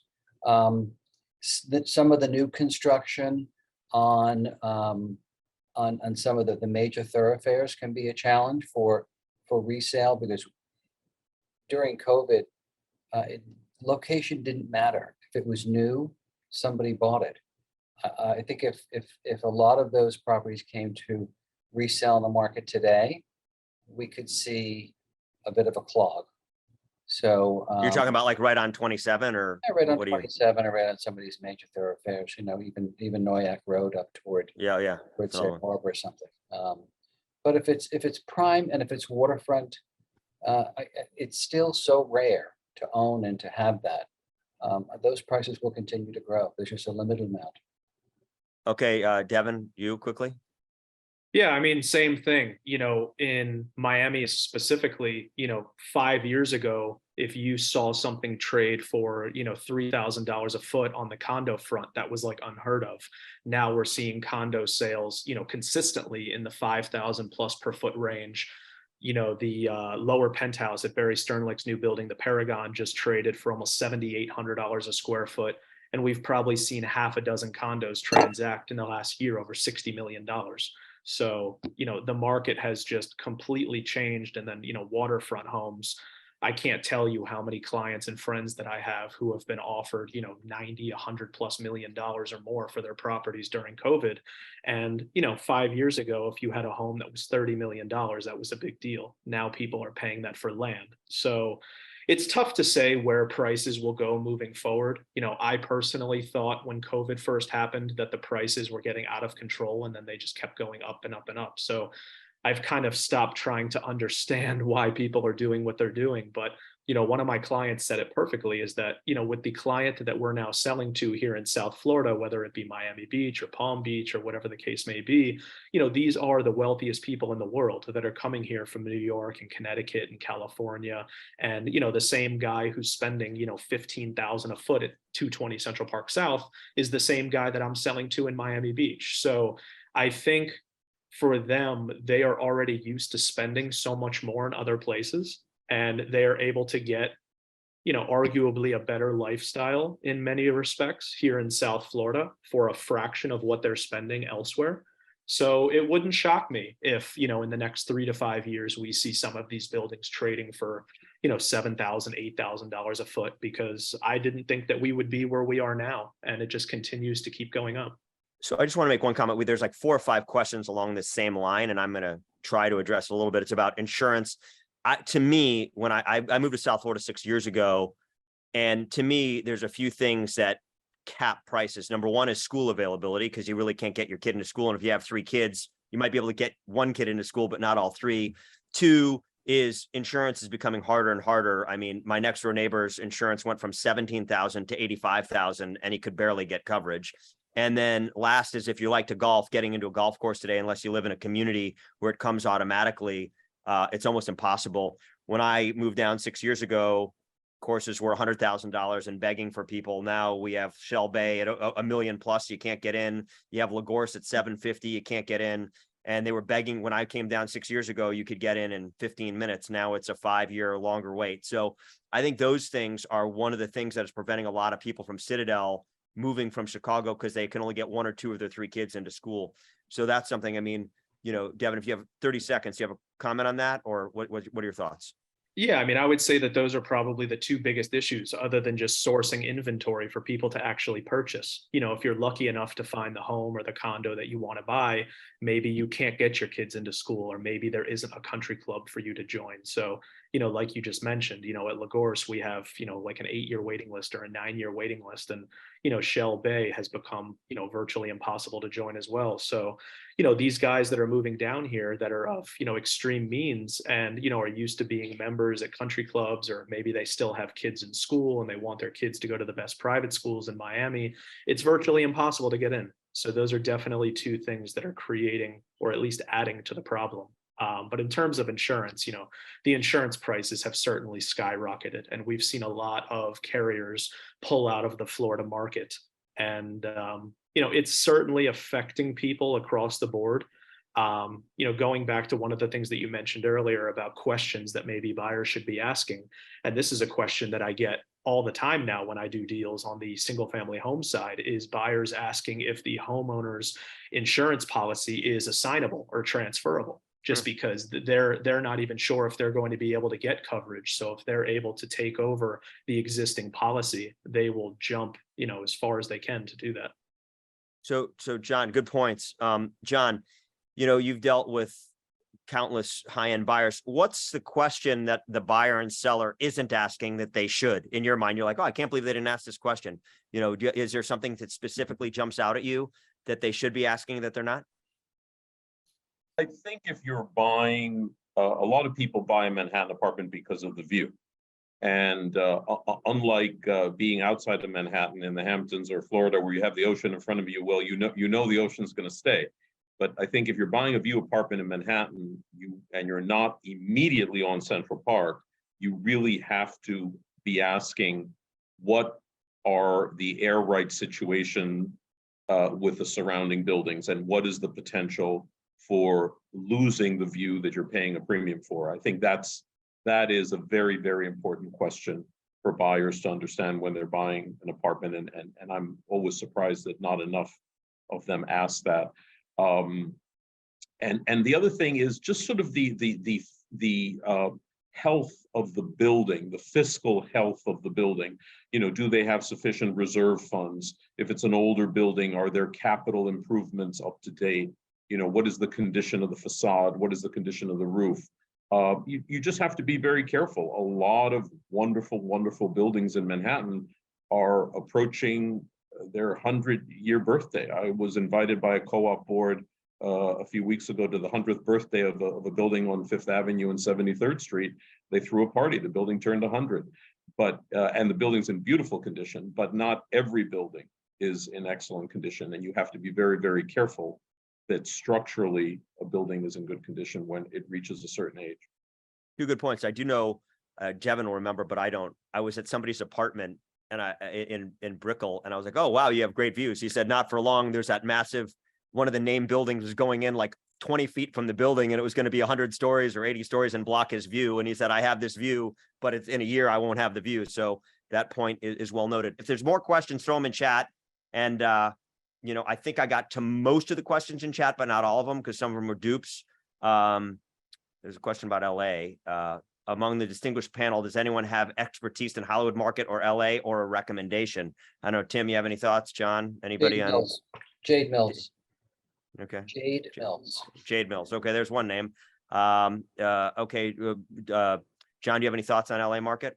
that some of the new construction on some of the major thoroughfares can be a challenge for resale, because during COVID, location didn't matter. If it was new, somebody bought it. I think if a lot of those properties came to resell in the market today, we could see a bit of a clog. So You're talking about like right on 27, or right on what do you? 27, or right on some of these major thoroughfares. Even Noyak Road up toward Yeah. Safe Harbor or something. But if it's prime and if it's waterfront, it's still so rare to own and to have that. Those prices will continue to grow. There's just a limited amount. Okay, Devin, you quickly. Yeah, I mean, same thing, in Miami specifically, 5 years ago, if you saw something trade for, $3,000 a foot on the condo front, that was like unheard of. Now we're seeing condo sales, consistently in the 5,000 plus per foot range. The lower penthouse at Barry Sternlicht's new building, the Paragon, just traded for almost $7,800 a square foot. And we've probably seen half a dozen condos transact in the last year over $60 million. So, the market has just completely changed. And then, waterfront homes, I can't tell you how many clients and friends that I have who have been offered, 90, $100+ million or more for their properties during COVID. And, 5 years ago, if you had a home that was $30 million, that was a big deal. Now people are paying that for land. So it's tough to say where prices will go moving forward. I personally thought when COVID first happened that the prices were getting out of control, and then they just kept going up and up and up. So, I've kind of stopped trying to understand why people are doing what they're doing. But, one of my clients said it perfectly, is that, with the client that we're now selling to here in South Florida, whether it be Miami Beach or Palm Beach or whatever the case may be, these are the wealthiest people in the world that are coming here from New York and Connecticut and California. And, the same guy who's spending, 15,000 a foot at 220 Central Park South is the same guy that I'm selling to in Miami Beach. So I think for them, they are already used to spending so much more in other places, and they are able to get, arguably a better lifestyle in many respects here in South Florida for a fraction of what they're spending elsewhere. So it wouldn't shock me if, in the next 3 to 5 years, we see some of these buildings trading for, $7,000, $8,000 a foot, because I didn't think that we would be where we are now. And it just continues to keep going up. So I just want to make one comment. There's like 4 or 5 questions along this same line, and I'm going to try to address a little bit. It's about insurance. To me, when I moved to South Florida 6 years ago, and to me, there's a few things that cap prices. Number one is school availability, because you really can't get your kid into school. And if you have 3 kids, you might be able to get one kid into school, but not all 3. 2 is insurance is becoming harder and harder. I mean, my next door neighbor's insurance went from $17,000 to $85,000, and he could barely get coverage. And then last is, if you like to golf, getting into a golf course today, unless you live in a community where it comes automatically, it's almost impossible. When I moved down 6 years ago, courses were $100,000 and begging for people. Now we have Shell Bay at a million plus, you can't get in. You have Lagorce at 750, you can't get in. And they were begging when I came down 6 years ago, you could get in 15 minutes. Now it's a 5-year longer wait. So I think those things are one of the things that is preventing a lot of people from Citadel moving from Chicago, because they can only get 1 or 2 of their 3 kids into school. So that's something. I mean, Devin, if you have 30 seconds, do you have a comment on that, or what are your thoughts? Yeah, I mean, I would say that those are probably the 2 biggest issues, other than just sourcing inventory for people to actually purchase. If you're lucky enough to find the home or the condo that you want to buy, maybe you can't get your kids into school, or maybe there isn't a country club for you to join. So, like you just mentioned, at Lagorce, we have, like an 8-year waiting list or a 9-year waiting list. And, Shell Bay has become, virtually impossible to join as well. So, these guys that are moving down here that are of, extreme means and, are used to being members at country clubs, or maybe they still have kids in school and they want their kids to go to the best private schools in Miami, it's virtually impossible to get in. So those are definitely 2 things that are creating, or at least adding to the problem. But in terms of insurance, the insurance prices have certainly skyrocketed, and we've seen a lot of carriers pull out of the Florida market. And, it's certainly affecting people across the board. Going back to one of the things that you mentioned earlier about questions that maybe buyers should be asking. And this is a question that I get all the time now when I do deals on the single family home side, is buyers asking if the homeowner's insurance policy is assignable or transferable, just because they're not even sure if they're going to be able to get coverage. So if they're able to take over the existing policy, they will jump, as far as they can to do that. So John, good points. John, you've dealt with countless high-end buyers. What's the question that the buyer and seller isn't asking that they should? In your mind, you're like, oh, I can't believe they didn't ask this question. Is there something that specifically jumps out at you that they should be asking that they're not? I think if you're buying, a lot of people buy a Manhattan apartment because of the view. And unlike being outside of Manhattan in the Hamptons or Florida, where you have the ocean in front of you, well, you know the ocean's going to stay. But I think if you're buying a view apartment in Manhattan, you're not immediately on Central Park, you really have to be asking, what are the air rights situation with the surrounding buildings, and what is the potential for losing the view that you're paying a premium for? I think that is a very, very important question for buyers to understand when they're buying an apartment. And I'm always surprised that not enough of them ask that. And the other thing is just sort of the health of the building, the fiscal health of the building. Do they have sufficient reserve funds? If it's an older building, are there capital improvements up to date? What is the condition of the facade? What is the condition of the roof? You just have to be very careful. A lot of wonderful, wonderful buildings in Manhattan are approaching their 100-year birthday. I was invited by a co-op board a few weeks ago to the 100th birthday of a building on Fifth Avenue and 73rd Street. They threw a party. The building turned 100, but and the building's in beautiful condition. But not every building is in excellent condition, and you have to be very, very careful that structurally a building is in good condition when it reaches a certain age. Two good points. I do know Devin will remember, but I don't. I was at somebody's apartment and in Brickell, and I was like, "Oh wow, you have great views." He said, "Not for long. There's that massive one of the named buildings was going in like 20 feet from the building, and it was going to be 100 stories or 80 stories and block his view." And he said, "I have this view, but it's in a year I won't have the view." So that point is well noted. If there's more questions, throw them in chat. And you know, I think I got to most of the questions in chat, but not all of them because some of them were dupes. There's a question about LA. Among the distinguished panel, does anyone have expertise in Hollywood market or LA or a recommendation? I know, Tim, you have any thoughts? John, anybody Jade on? Mills. Jade Mills. Okay. Jade Mills. Jade Mills. Okay, there's one name. Okay. John, do you have any thoughts on LA market?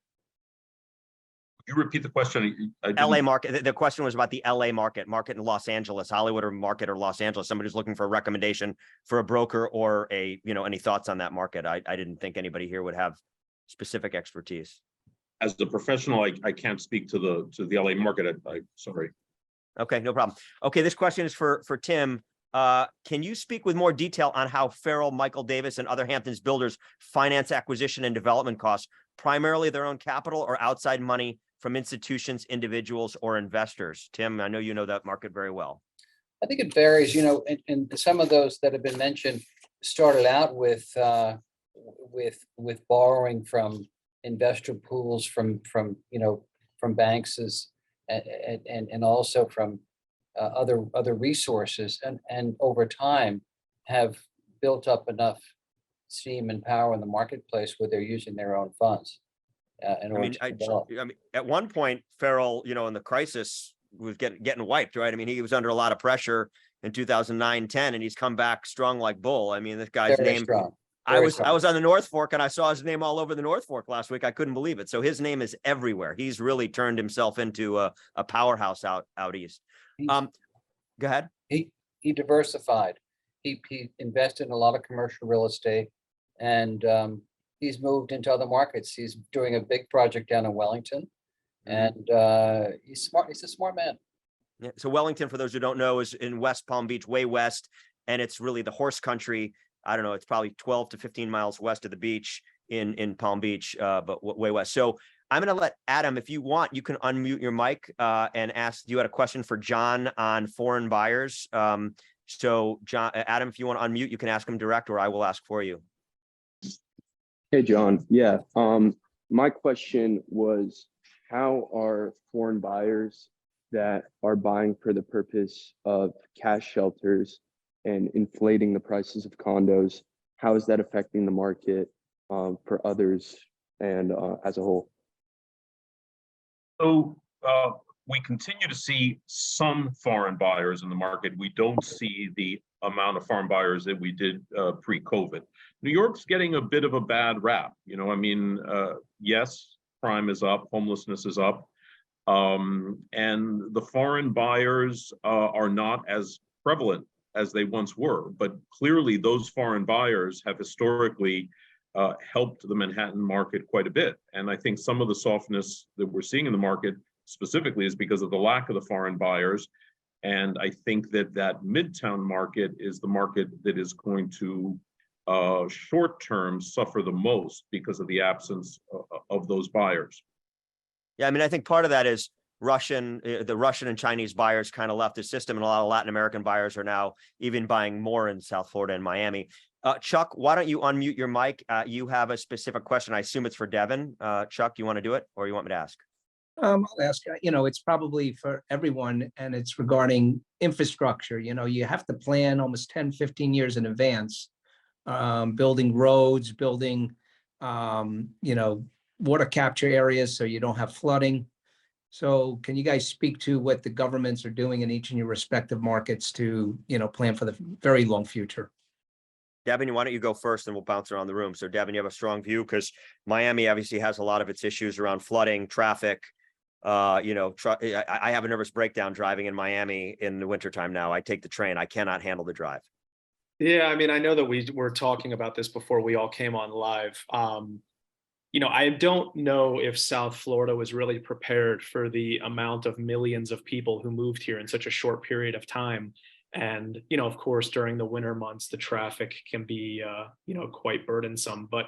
You repeat the question. LA market. The question was about the LA market in Los Angeles, Hollywood or market or Los Angeles. Somebody's looking for a recommendation for a broker or a, you know, any thoughts on that market. I didn't think anybody here would have specific expertise. As a professional, I can't speak to the LA market. I'm sorry. Okay, no problem. Okay, this question is for Tim. Can you speak with more detail on how Farrell, Michael Davis, and other Hamptons builders finance acquisition and development costs, primarily their own capital or outside money from institutions, individuals, or investors? Tim, I know you know that market very well. I think it varies, you know, and some of those that have been mentioned started out with borrowing from investor pools from banks and also from other resources, and over time have built up enough steam and power in the marketplace where they're using their own funds. I mean, at one point, Farrell, you know, in the crisis was getting wiped, right? I mean, he was under a lot of pressure in 2009, 10, and he's come back strong like bull. I mean, this guy's name. Strong. I was on the North Fork and I saw his name all over the North Fork last week. I couldn't believe it. So his name is everywhere. He's really turned himself into a powerhouse out east. Go ahead. He diversified. He invested in a lot of commercial real estate, and he's moved into other markets. He's doing a big project down in Wellington, and he's smart. He's a smart man. Yeah. So Wellington, for those who don't know, is in West Palm Beach, way west, and it's really the horse country. I don't know. It's probably 12 to 15 miles west of the beach in Palm Beach, but way west. So I'm going to let Adam, if you want, you can unmute your mic and ask. You had a question for John on foreign buyers. So John, Adam, if you want to unmute, you can ask him direct, or I will ask for you. Hey, John. Yeah. My question was, how are foreign buyers that are buying for the purpose of cash shelters and inflating the prices of condos, how is that affecting the market for others and as a whole? So we continue to see some foreign buyers in the market. We don't see the amount of foreign buyers that we did pre-COVID. New York's getting a bit of a bad rap. You know, I mean, yes, crime is up, homelessness is up, and the foreign buyers are not as prevalent as they once were. But clearly, those foreign buyers have historically helped the Manhattan market quite a bit. And I think some of the softness that we're seeing in the market specifically is because of the lack of the foreign buyers. And I think that Midtown market is the market that is going to short term suffer the most because of the absence of those buyers. Yeah, I mean, I think part of that is the Russian and Chinese buyers kind of left the system, and a lot of Latin American buyers are now even buying more in South Florida and Miami. Chuck, why don't you unmute your mic? You have a specific question. I assume it's for Devin. Chuck, you want to do it, or you want me to ask? I'll ask. You know, it's probably for everyone, and it's regarding infrastructure. You know, you have to plan almost 10, 15 years in advance, building roads, building, water capture areas so you don't have flooding. So can you guys speak to what the governments are doing in each of your respective markets to, plan for the very long future? Devin, why don't you go first and we'll bounce around the room. So Devin, you have a strong view because Miami obviously has a lot of its issues around flooding, traffic. I have a nervous breakdown driving in Miami in the wintertime now. I take the train. I cannot handle the drive. Yeah, I mean, I know that we were talking about this before we all came on live. I don't know if South Florida was really prepared for the amount of millions of people who moved here in such a short period of time. And, of course, during the winter months, the traffic can be, quite burdensome. But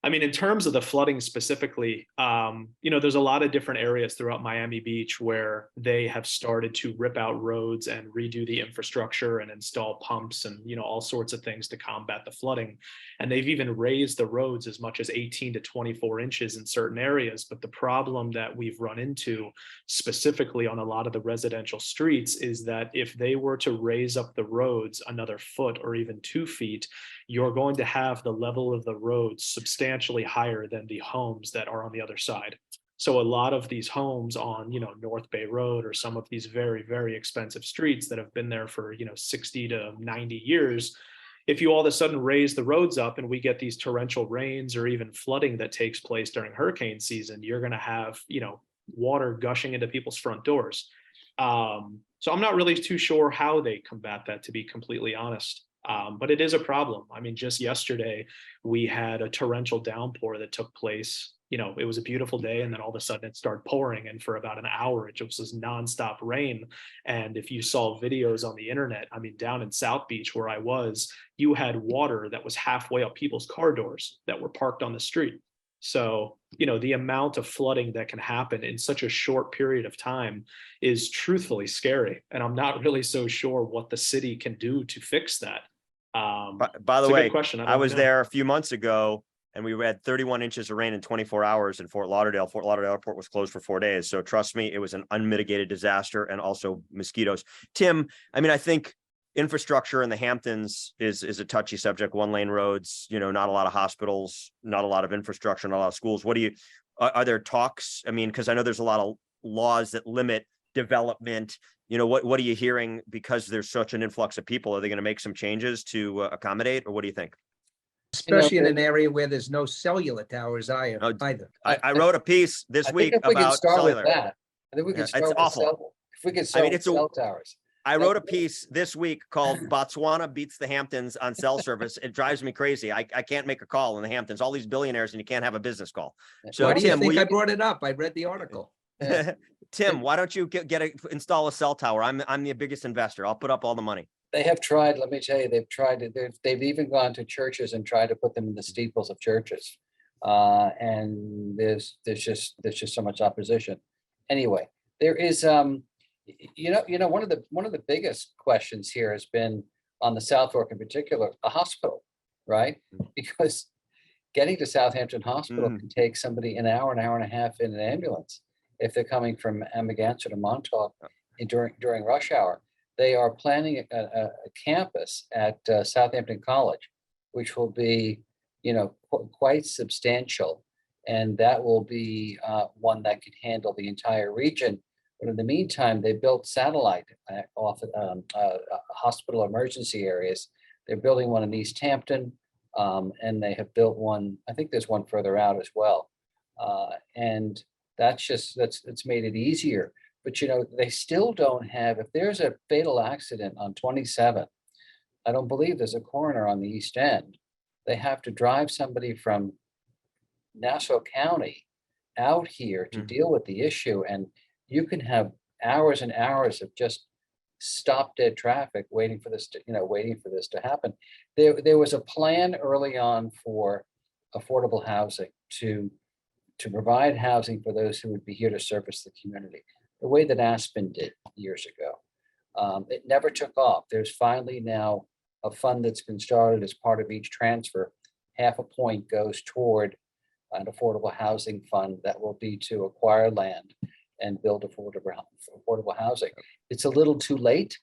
I mean, in terms of the flooding specifically, there's a lot of different areas throughout Miami Beach where they have started to rip out roads and redo the infrastructure and install pumps and, all sorts of things to combat the flooding. And they've even raised the roads as much as 18 to 24 inches in certain areas. But the problem that we've run into specifically on a lot of the residential streets is that if they were to raise up the roads another foot or even 2 feet, you're going to have the level of the roads substantially higher than the homes that are on the other side. So a lot of these homes on, North Bay Road or some of these very, very expensive streets that have been there for, 60 to 90 years, if you all of a sudden raise the roads up and we get these torrential rains or even flooding that takes place during hurricane season, you're going to have, water gushing into people's front doors. So I'm not really too sure how they combat that, to be completely honest. But it is a problem. I mean, just yesterday, we had a torrential downpour that took place. It was a beautiful day, and then all of a sudden it started pouring. And for about an hour, it just was nonstop rain. And if you saw videos on the internet, I mean, down in South Beach where I was, you had water that was halfway up people's car doors that were parked on the street. So, the amount of flooding that can happen in such a short period of time is truthfully scary. And I'm not really so sure what the city can do to fix that. By the it's a way, good question. I was know. there a few months ago and we had 31 inches of rain in 24 hours in Fort Lauderdale. Fort Lauderdale Airport was closed for 4 days. So trust me, it was an unmitigated disaster, and also mosquitoes. Tim, I mean, I think infrastructure in the Hamptons is a touchy subject. 1-lane roads, not a lot of hospitals, not a lot of infrastructure, not a lot of schools. Are there talks? I mean, because I know there's a lot of laws that limit development. What are you hearing? Because there's such an influx of people, are they going to make some changes to accommodate, or what do you think? Especially in an area where there's no cellular towers either. I wrote a piece this week if we can about start cellular. with that. I think we can Yeah, start it's with awful. if we could I start mean, with cell towers. I wrote a piece this week called Botswana Beats the Hamptons on Cell Service. It drives me crazy. I can't make a call in the Hamptons, all these billionaires, and you can't have a business call. So Why do you Tim, think I brought it up? I read the article. Tim, why don't you install a cell tower? I'm the biggest investor. I'll put up all the money. They have tried, let me tell you, they've tried it. They've even gone to churches and tried to put them in the steeples of churches. And there's just so much opposition. Anyway, there is one of the biggest questions here has been on the South Fork in particular, a hospital, right? Because getting to Southampton Hospital can take somebody an hour and a half in an ambulance if they're coming from Amagansett or Montauk during rush hour. They are planning a campus at Southampton College, which will be, quite substantial, and that will be one that could handle the entire region. But in the meantime, they built satellite hospital emergency areas. They're building one in East Hampton, and they have built one. I think there's one further out as well, and that's made it easier. But, they still don't have, if there's a fatal accident on 27, I don't believe there's a coroner on the East End. They have to drive somebody from Nassau County out here to deal with the issue. And you can have hours and hours of just stop dead traffic waiting for this to happen. There was a plan early on for affordable housing to provide housing for those who would be here to service the community, the way that Aspen did years ago. It never took off. There's finally now a fund that's been started as part of each transfer. Half a point goes toward an affordable housing fund that will be to acquire land and build affordable housing. It's a little too late,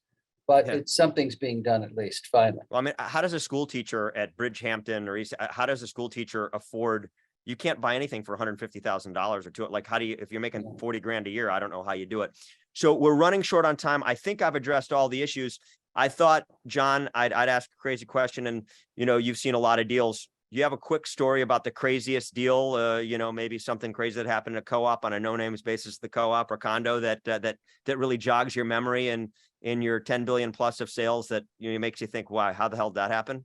but something's being done at least finally. Well, I mean, how does a school teacher at Bridgehampton or East, how does a school teacher afford? You can't buy anything for $150,000 or two. Like, how do you, if you're making 40 grand a year, I don't know how you do it. So we're running short on time. I think I've addressed all the issues. I thought, John, I'd ask a crazy question, and you've seen a lot of deals. do you have a quick story about the craziest deal? You know, maybe something crazy that happened in a co-op on a no names basis, the co-op or condo that really jogs your memory and in your 10 billion plus of sales that, you know, makes you think, why, how the hell did that happen?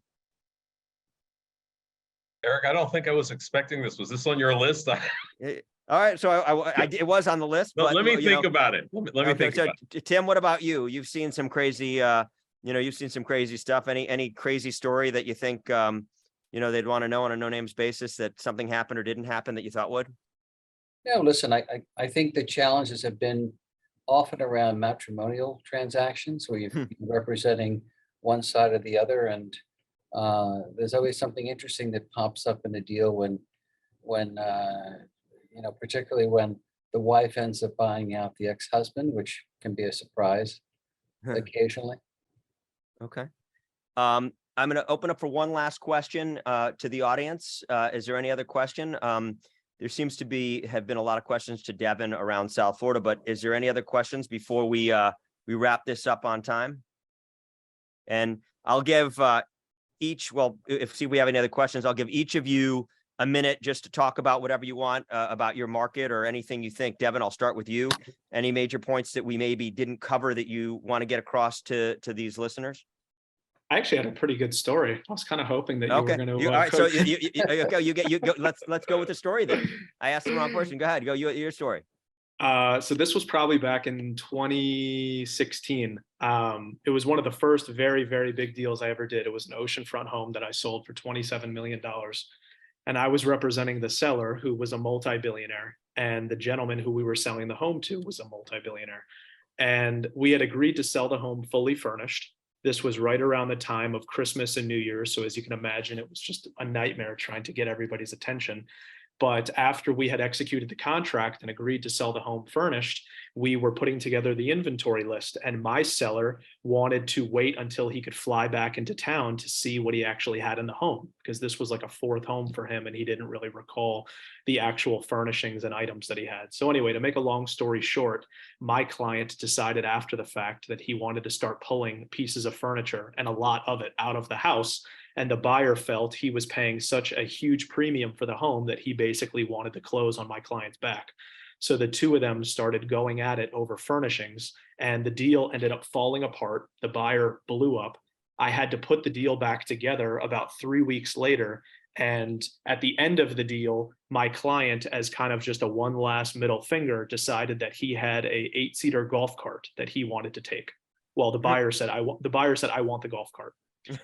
Eric, I don't think I was expecting this. Was this on your list? All right, so it was on the list, No, but let me you think know, about it. Let me okay, think so about it. Tim, what about you? You've seen some crazy, you know, you've seen some crazy stuff. Any crazy story that you think, you know, they'd want to know on a no names basis that something happened or didn't happen that you thought would? No, listen, I think the challenges have been often around matrimonial transactions where you're representing one side or the other. And there's always something interesting that pops up in a deal when you know, particularly when the wife ends up buying out the ex-husband, which can be a surprise occasionally. Okay. I'm going to open up for one last question to the audience. Is there any other question? There seems to have been a lot of questions to Devin around South Florida, but is there any other questions before we wrap this up on time? And I'll give if we have any other questions, I'll give each of you a minute just to talk about whatever you want about your market or anything you think. Devin, I'll start with you. Any major points that we maybe didn't cover that you want to get across to these listeners? I actually had a pretty good story. I was kind of hoping that you were going to. All right, so you go. Let's go with the story then. I asked the wrong person. Go ahead. Go your story. So this was probably back in 2016. It was one of the first very, very big deals I ever did. It was an oceanfront home that I sold for $27 million. And I was representing the seller, who was a multi-billionaire, and the gentleman who we were selling the home to was a multi-billionaire. And we had agreed to sell the home fully furnished. This was right around the time of Christmas and New Year's. So as you can imagine, it was just a nightmare trying to get everybody's attention. But after we had executed the contract and agreed to sell the home furnished, we were putting together the inventory list, and my seller wanted to wait until he could fly back into town to see what he actually had in the home, because this was like a fourth home for him and he didn't really recall the actual furnishings and items that he had. So anyway, to make a long story short, my client decided after the fact that he wanted to start pulling pieces of furniture, and a lot of it, out of the house. And the buyer felt he was paying such a huge premium for the home that he basically wanted to close on my client's back. So the two of them started going at it over furnishings, and the deal ended up falling apart. The buyer blew up. I had to put the deal back together about 3 weeks later. And at the end of the deal, my client, as kind of just a one last middle finger, decided that he had a 8-seater golf cart that he wanted to take. Well, the buyer said, I want the golf cart.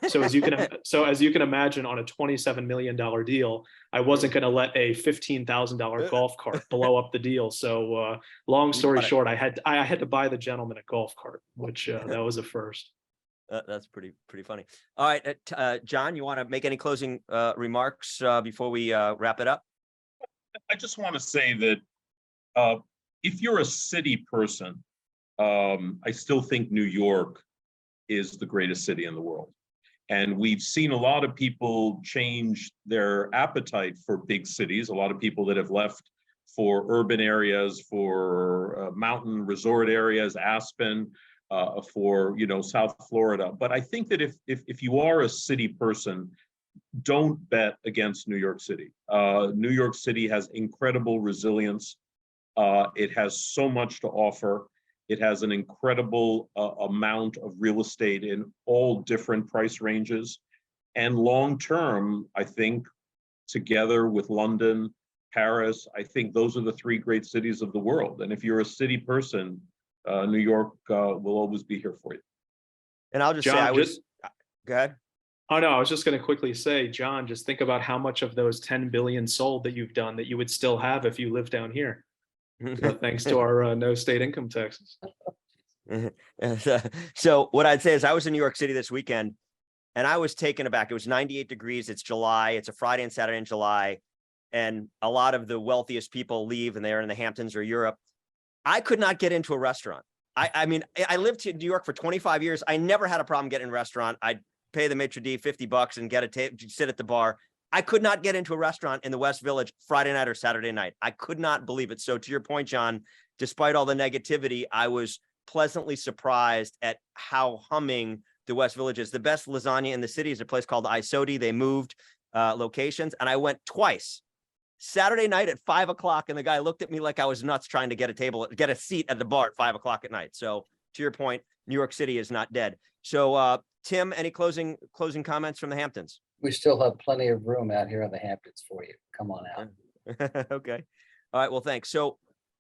So as you can imagine, on a $27 million deal, I wasn't going to let a $15,000 golf cart blow up the deal. So long story short, I had to buy the gentleman a golf cart, which that was a first. That's pretty funny. All right, John, you want to make any closing remarks before we wrap it up? I just want to say that if you're a city person, I still think New York is the greatest city in the world. And we've seen a lot of people change their appetite for big cities, a lot of people that have left for urban areas, for mountain resort areas, Aspen, for South Florida. But I think that if you are a city person, don't bet against New York City. New York City has incredible resilience. It has so much to offer. It has an incredible amount of real estate in all different price ranges. And long term, I think, together with London, Paris, I think those are the three great cities of the world. And if you're a city person, New York will always be here for you. And I'll just John, say, go ahead. Oh, no, I was just going to quickly say, John, just think about how much of those 10 billion sold that you've done that you would still have if you lived down here. Thanks to our no state income taxes. So what I'd say is I was in New York City this weekend and I was taken aback. It was 98 degrees. It's July. It's a Friday and Saturday in July. And a lot of the wealthiest people leave and they're in the Hamptons or Europe. I could not get into a restaurant. I mean, I lived in New York for 25 years. I never had a problem getting in a restaurant. I'd pay the maitre d' $50 and get a table, sit at the bar. I could not get into a restaurant in the West Village Friday night or Saturday night. I could not believe it. So to your point, John, despite all the negativity, I was pleasantly surprised at how humming the West Village is. The best lasagna in the city is a place called Isodi. They moved locations, and I went twice. Saturday night at 5 o'clock, and the guy looked at me like I was nuts trying to get a seat at the bar at 5 o'clock at night. So to your point, New York City is not dead. So Tim, any closing comments from the Hamptons? We still have plenty of room out here in the Hamptons for you. Come on out. Okay. All right. Well, thanks. So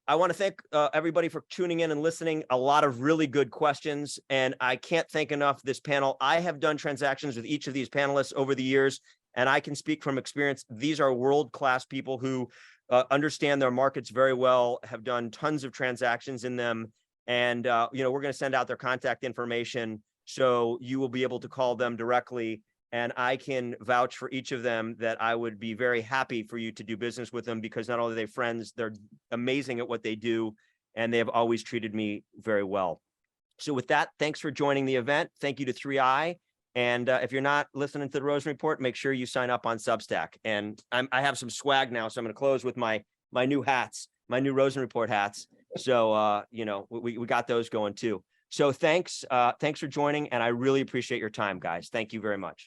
I want to thank everybody for tuning in and listening. A lot of really good questions, and I can't thank enough this panel. I have done transactions with each of these panelists over the years, and I can speak from experience. These are world-class people who understand their markets very well, have done tons of transactions in them. And, we're going to send out their contact information, so you will be able to call them directly. And I can vouch for each of them that I would be very happy for you to do business with them, because not only are they friends, they're amazing at what they do, and they have always treated me very well. So with that, thanks for joining the event. Thank you to 3i. And if you're not listening to the Rosen Report, make sure you sign up on Substack. And I have some swag now, so I'm going to close with my new hats, my new Rosen Report hats. So, we got those going too. So thanks for joining, and I really appreciate your time, guys. Thank you very much.